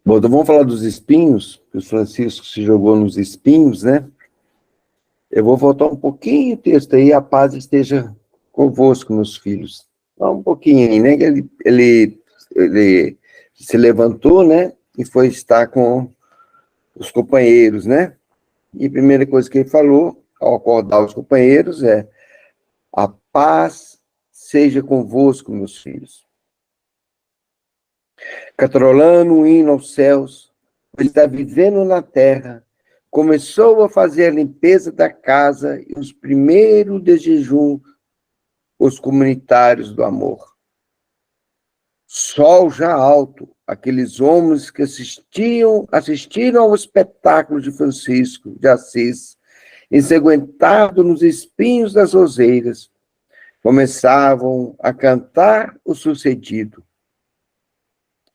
Bom, então vamos falar dos espinhos, que o Francisco se jogou nos espinhos, né? Eu vou voltar um pouquinho o texto aí, a paz esteja convosco, meus filhos. Só um pouquinho aí, né? Ele se levantou, né? E foi estar com os companheiros, né? E a primeira coisa que ele falou, ao acordar os companheiros, é: a paz seja convosco, meus filhos. Catrolando um hino aos céus, pois está vivendo na terra, começou a fazer a limpeza da casa e os primeiros de jejum, os comunitários do amor. Sol já alto, aqueles homens que assistiram ao espetáculo de Francisco de Assis, ensanguentado nos espinhos das roseiras, começavam a cantar o sucedido.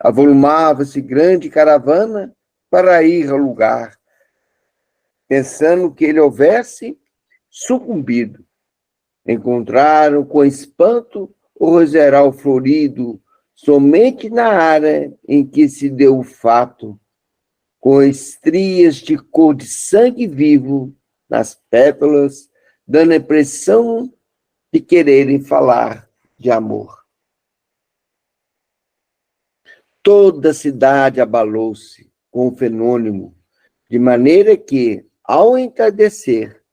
Avolumava-se grande caravana para ir ao lugar, pensando que ele houvesse sucumbido. Encontraram com espanto o roseral florido, somente na área em que se deu o fato, com estrias de cor de sangue vivo nas pétalas, dando a impressão de quererem falar de amor. Toda a cidade abalou-se com o fenômeno, de maneira que, ao entardecer,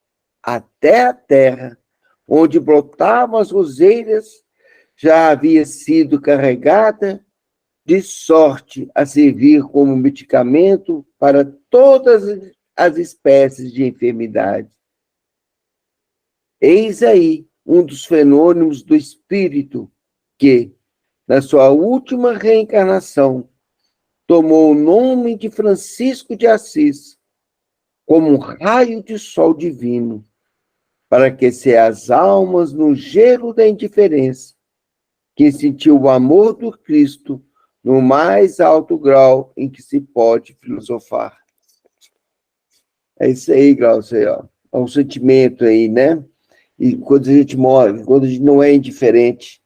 até a terra, onde brotavam as roseiras, já havia sido carregada, de sorte a servir como medicamento para todas as espécies de enfermidade. Eis aí um dos fenômenos do espírito que, na sua última reencarnação, tomou o nome de Francisco de Assis, como um raio de sol divino, para aquecer as almas no gelo da indiferença, que sentiu o amor do Cristo no mais alto grau em que se pode filosofar. É isso aí, Glaucio, ó. É um sentimento aí, né? E quando a gente morre, quando a gente não é indiferente,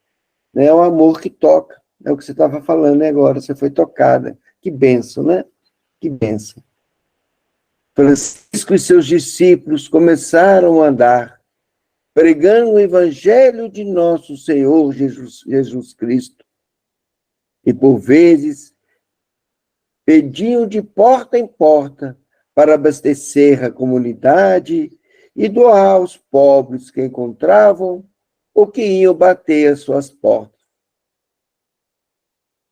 né? É o amor que toca. É o que você estava falando, né, agora, você foi tocada. Que bênção, né? Que bênção. Francisco e seus discípulos começaram a andar, pregando o evangelho de nosso Senhor Jesus Cristo. E, por vezes, pediam de porta em porta para abastecer a comunidade e doar aos pobres que encontravam ou que iam bater às suas portas.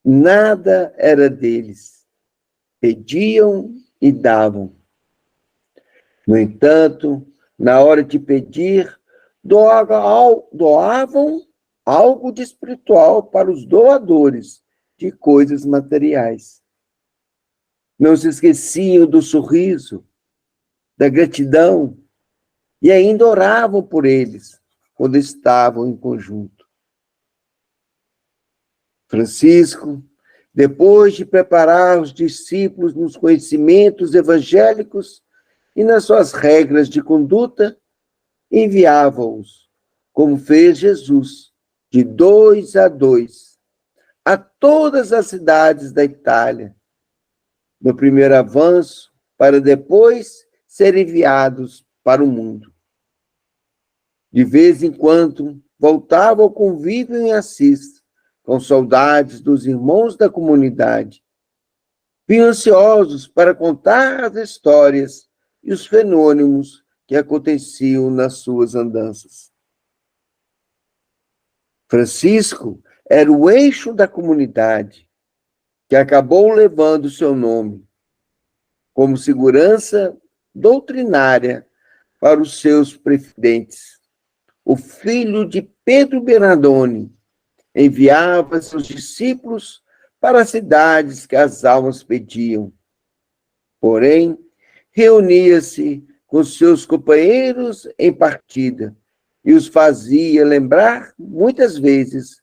Nada era deles. Pediam e davam. No entanto, na hora de pedir, doavam algo de espiritual para os doadores de coisas materiais. Não se esqueciam do sorriso, da gratidão, e ainda oravam por eles quando estavam em conjunto. Francisco, depois de preparar os discípulos nos conhecimentos evangélicos e nas suas regras de conduta, enviava-os, como fez Jesus, de 2 a 2, a todas as cidades da Itália, no primeiro avanço, para depois serem enviados para o mundo. De vez em quando, voltava ao convívio em Assis, com saudades dos irmãos da comunidade, bem ansiosos para contar as histórias e os fenômenos que aconteciam nas suas andanças. Francisco era o eixo da comunidade, que acabou levando seu nome, como segurança doutrinária para os seus presidentes. O filho de Pedro Bernardone enviava seus discípulos para as cidades que as almas pediam. Porém, reunia-se com seus companheiros em partida e os fazia lembrar, muitas vezes,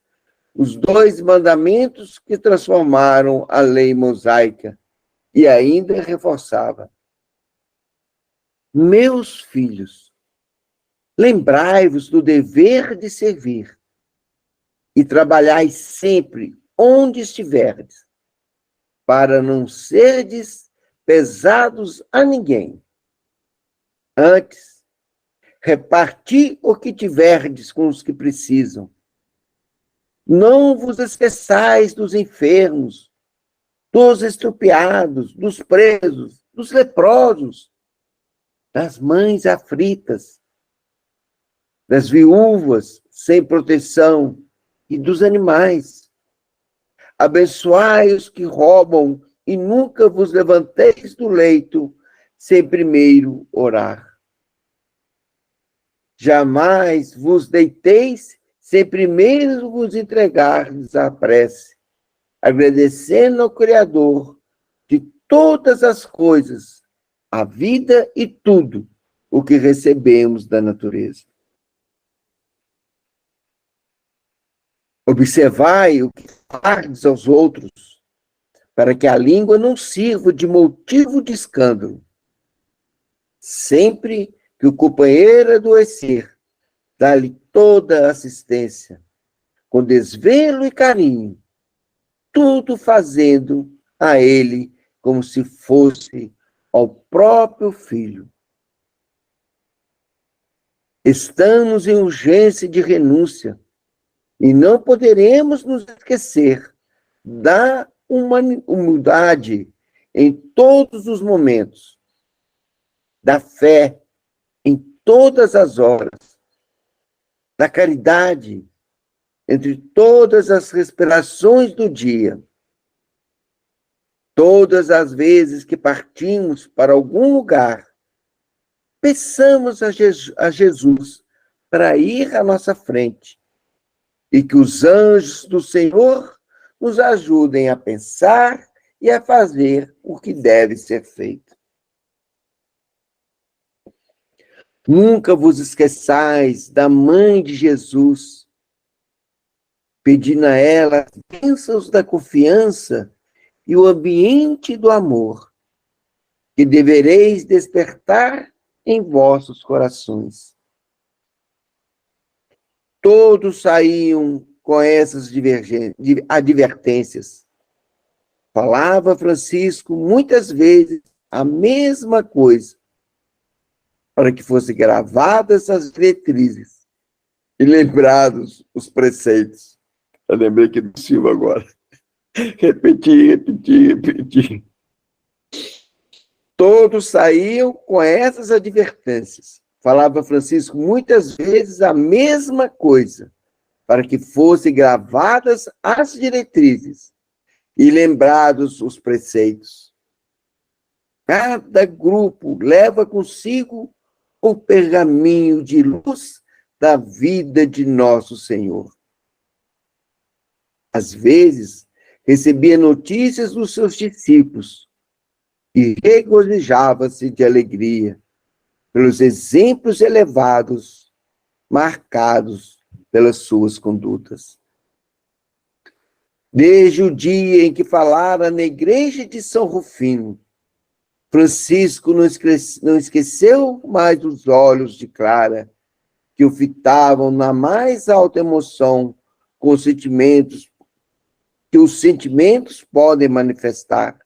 os 2 mandamentos que transformaram a lei mosaica, e ainda reforçava: meus filhos, lembrai-vos do dever de servir e trabalhai sempre onde estiverdes, para não serdes pesados a ninguém. Antes, reparti o que tiverdes com os que precisam. Não vos esqueçais dos enfermos, dos estrupiados, dos presos, dos leprosos, das mães aflitas, das viúvas sem proteção e dos animais. Abençoai os que roubam e nunca vos levanteis do leito sem primeiro orar. Jamais vos deiteis sem primeiro vos entregardes à prece, agradecendo ao Criador de todas as coisas, a vida e tudo o que recebemos da natureza. Observai o que falardes aos outros, para que a língua não sirva de motivo de escândalo. Sempre que o companheiro adoecer, dá-lhe toda a assistência, com desvelo e carinho, tudo fazendo a ele como se fosse ao próprio filho. Estamos em urgência de renúncia e não poderemos nos esquecer da humildade em todos os momentos, da fé em todas as horas, da caridade entre todas as respirações do dia. Todas as vezes que partimos para algum lugar, peçamos a Jesus para ir à nossa frente e que os anjos do Senhor nos ajudem a pensar e a fazer o que deve ser feito. Nunca vos esqueçais da mãe de Jesus, pedindo a ela as bênçãos da confiança e o ambiente do amor, que devereis despertar em vossos corações. Todos saíam com essas advertências. Falava Francisco muitas vezes a mesma coisa, para que fossem gravadas as diretrizes e lembrados os preceitos. Eu lembrei aqui do Silva agora. Repetir. Todos saíam com essas advertências. Falava Francisco muitas vezes a mesma coisa, para que fossem gravadas as diretrizes e lembrados os preceitos. Cada grupo leva consigo o pergaminho de luz da vida de nosso Senhor. Às vezes, recebia notícias dos seus discípulos e regozijava-se de alegria pelos exemplos elevados marcados pelas suas condutas. Desde o dia em que falara na igreja de São Rufino, Francisco não esqueceu mais os olhos de Clara, que o fitavam na mais alta emoção com os sentimentos que os sentimentos podem manifestar.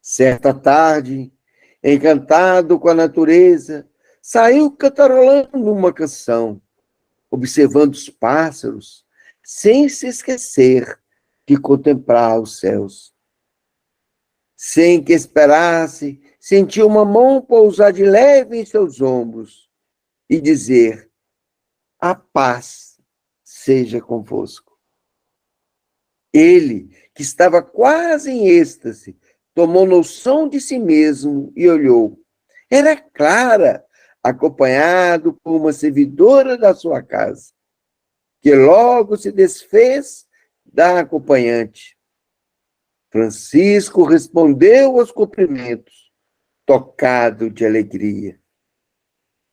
Certa tarde, encantado com a natureza, saiu cantarolando uma canção, observando os pássaros, sem se esquecer de contemplar os céus. Sem que esperasse, sentiu uma mão pousar de leve em seus ombros e dizer: a paz seja convosco. Ele, que estava quase em êxtase, tomou noção de si mesmo e olhou. Era Clara, acompanhado por uma servidora da sua casa, que logo se desfez da acompanhante. Francisco respondeu aos cumprimentos, tocado de alegria.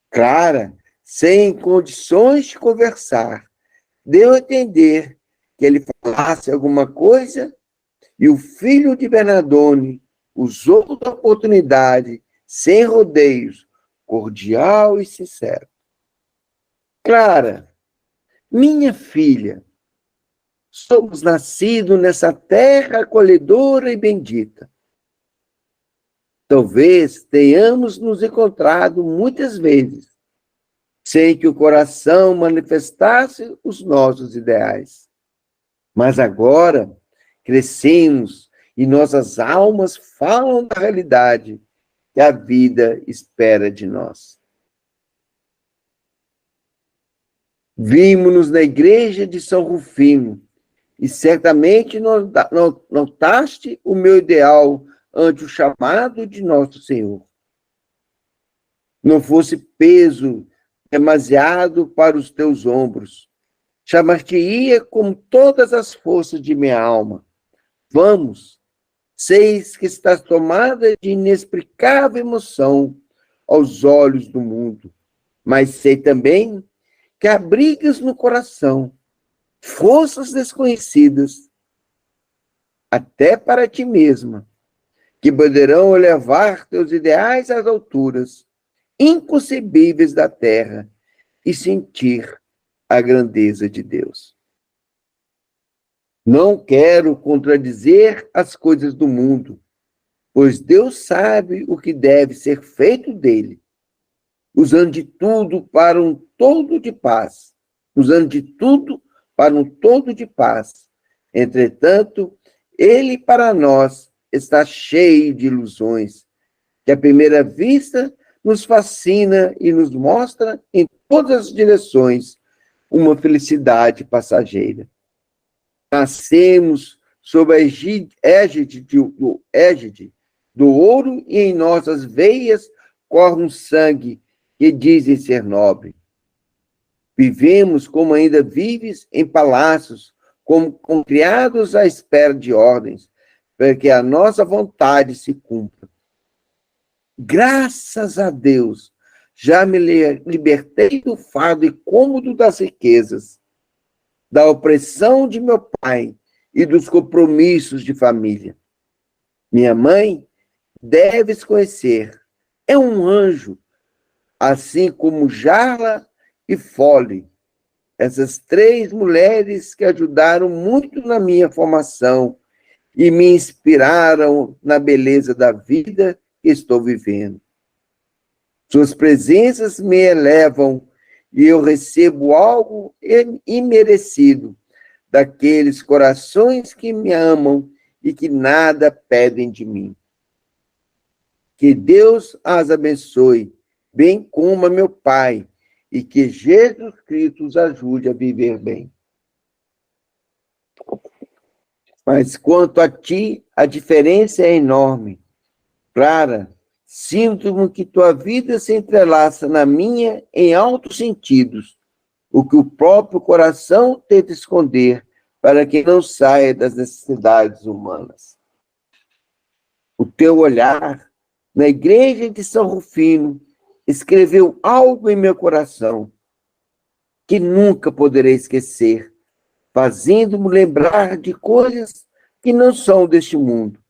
Clara, sem condições de conversar, deu a entender que ele falasse alguma coisa, e o filho de Bernardone usou da oportunidade, sem rodeios, cordial e sincero. Clara, minha filha, somos nascidos nessa terra acolhedora e bendita. Talvez tenhamos nos encontrado muitas vezes, sem que o coração manifestasse os nossos ideais. Mas agora crescemos e nossas almas falam da realidade que a vida espera de nós. Vimos-nos na igreja de São Rufino e certamente notaste o meu ideal ante o chamado de nosso Senhor. Não fosse peso demasiado para os teus ombros, chamar-te-ia com todas as forças de minha alma. Vamos, seis que estás tomada de inexplicável emoção aos olhos do mundo, mas sei também que abrigas no coração forças desconhecidas, até para ti mesma, que poderão elevar teus ideais às alturas inconcebíveis da terra e sentir a grandeza de Deus. Não quero contradizer as coisas do mundo, pois Deus sabe o que deve ser feito dele, usando de tudo para um todo de paz, Entretanto, ele para nós está cheio de ilusões, que à primeira vista nos fascina e nos mostra em todas as direções uma felicidade passageira. Nascemos sob a égide do ouro e em nossas veias corre um sangue que dizem ser nobre. Vivemos como ainda vives em palácios, como criados à espera de ordens, para que a nossa vontade se cumpra. Graças a Deus, já me libertei do fardo incômodo das riquezas, da opressão de meu pai e dos compromissos de família. Minha mãe, deves conhecer, é um anjo, assim como Jarla e Fole, essas três mulheres que ajudaram muito na minha formação e me inspiraram na beleza da vida que estou vivendo. Suas presenças me elevam e eu recebo algo imerecido daqueles corações que me amam e que nada pedem de mim. Que Deus as abençoe, bem como a meu Pai, e que Jesus Cristo os ajude a viver bem. Mas quanto a ti, a diferença é enorme. Clara, sinto-me que tua vida se entrelaça na minha em altos sentidos, o que o próprio coração tenta esconder para que não saia das necessidades humanas. O teu olhar, na igreja de São Rufino, escreveu algo em meu coração que nunca poderei esquecer, fazendo-me lembrar de coisas que não são deste mundo.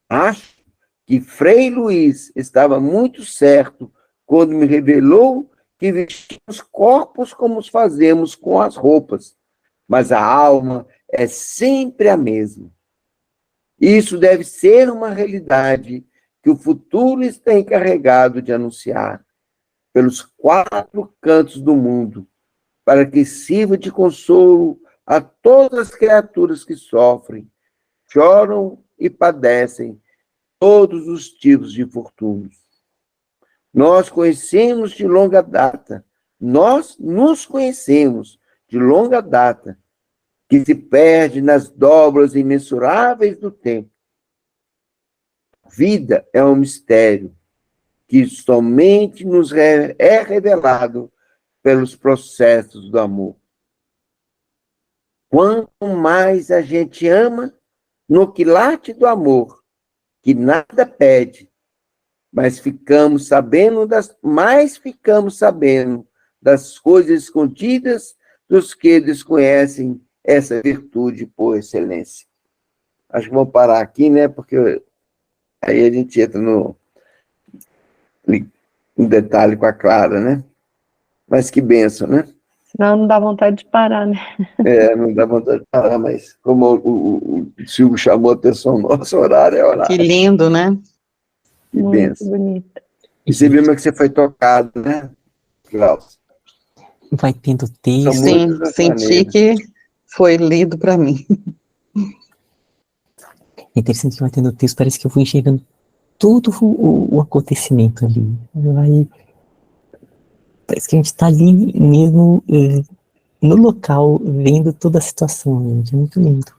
Acho que Frei Luís estava muito certo quando me revelou que vestimos corpos como os fazemos com as roupas, mas a alma é sempre a mesma. Isso deve ser uma realidade que o futuro está encarregado de anunciar pelos quatro cantos do mundo, para que sirva de consolo a todas as criaturas que sofrem, choram e padecem todos os tipos de infortúnios. Nós nos conhecemos de longa data, que se perde nas dobras imensuráveis do tempo. Vida é um mistério que somente nos é revelado pelos processos do amor. Quanto mais a gente ama, no quilate do amor, que nada pede, ficamos sabendo das coisas escondidas dos que desconhecem essa virtude por excelência. Acho que vou parar aqui, né? Porque aí a gente entra no detalhe com a Clara, né? Mas que bênção, né? Senão não dá vontade de parar, né? Não dá vontade de parar, mas como o Silvio chamou a atenção, nosso horário é horário. Que lindo, né? Que Muito benção. bonito. E você viu como é que você foi tocado, né, Klaus? Vai tendo São texto. Sim, muitas as senti maneiras. que foi lido para mim. É interessante que vai tendo texto, parece que eu vou enxergando todo o acontecimento ali. Parece que a gente tá ali mesmo no local, vendo toda a situação, gente. É muito lindo.